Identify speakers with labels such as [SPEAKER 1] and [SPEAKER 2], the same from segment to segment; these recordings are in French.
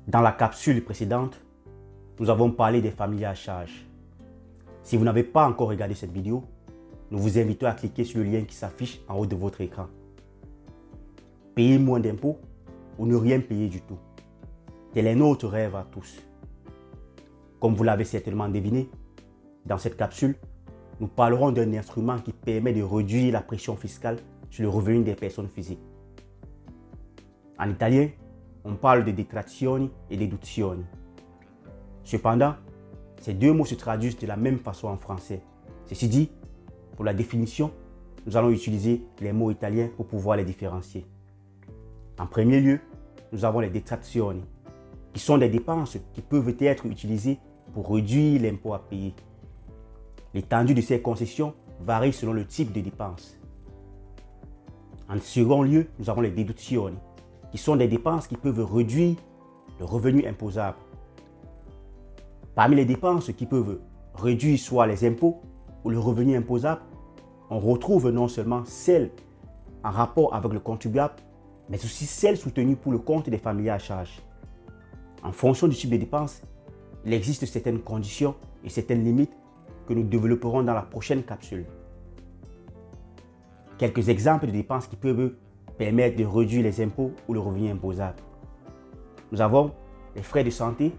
[SPEAKER 1] Dans la capsule précédente, nous avons parlé des familles à charge. Si vous n'avez pas encore regardé cette vidéo, nous vous invitons à cliquer sur le lien qui s'affiche en haut de votre écran. Payer moins d'impôts ou ne rien payer du tout. Tel est notre rêve à tous. Comme vous l'avez certainement deviné, dans cette capsule, nous parlerons d'un instrument qui permet de réduire la pression fiscale sur le revenu des personnes physiques. En italien, on parle de detrazioni et deduzioni. Cependant, ces deux mots se traduisent de la même façon en français. Ceci dit, pour la définition, nous allons utiliser les mots italiens pour pouvoir les différencier. En premier lieu, nous avons les detrazioni, qui sont des dépenses qui peuvent être utilisées pour réduire l'impôt à payer. L'étendue de ces concessions varie selon le type de dépenses. En second lieu, nous avons les deduzioni, qui sont des dépenses qui peuvent réduire le revenu imposable. Parmi les dépenses qui peuvent réduire soit les impôts ou le revenu imposable, on retrouve non seulement celles en rapport avec le contribuable, mais aussi celles soutenues pour le compte des familles à charge. En fonction du type de dépenses, il existe certaines conditions et certaines limites que nous développerons dans la prochaine capsule. Quelques exemples de dépenses qui peuvent permettre de réduire les impôts ou le revenu imposable. Nous avons les frais de santé,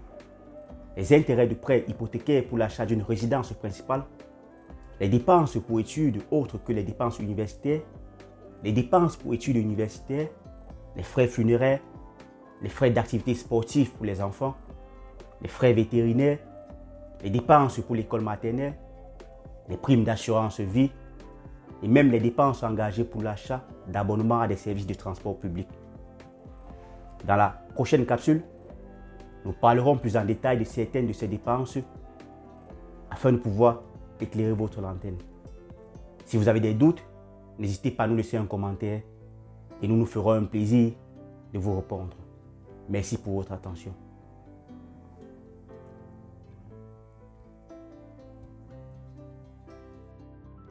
[SPEAKER 1] les intérêts de prêts hypothécaires pour l'achat d'une résidence principale, les dépenses pour études autres que les dépenses universitaires, les dépenses pour études universitaires, les frais funéraires, les frais d'activité sportive pour les enfants, les frais vétérinaires, les dépenses pour l'école maternelle, les primes d'assurance vie et même les dépenses engagées pour l'achat d'abonnements à des services de transport public. Dans la prochaine capsule, nous parlerons plus en détail de certaines de ces dépenses afin de pouvoir éclairer votre lanterne. Si vous avez des doutes, n'hésitez pas à nous laisser un commentaire et nous nous ferons un plaisir de vous répondre. Merci pour votre attention.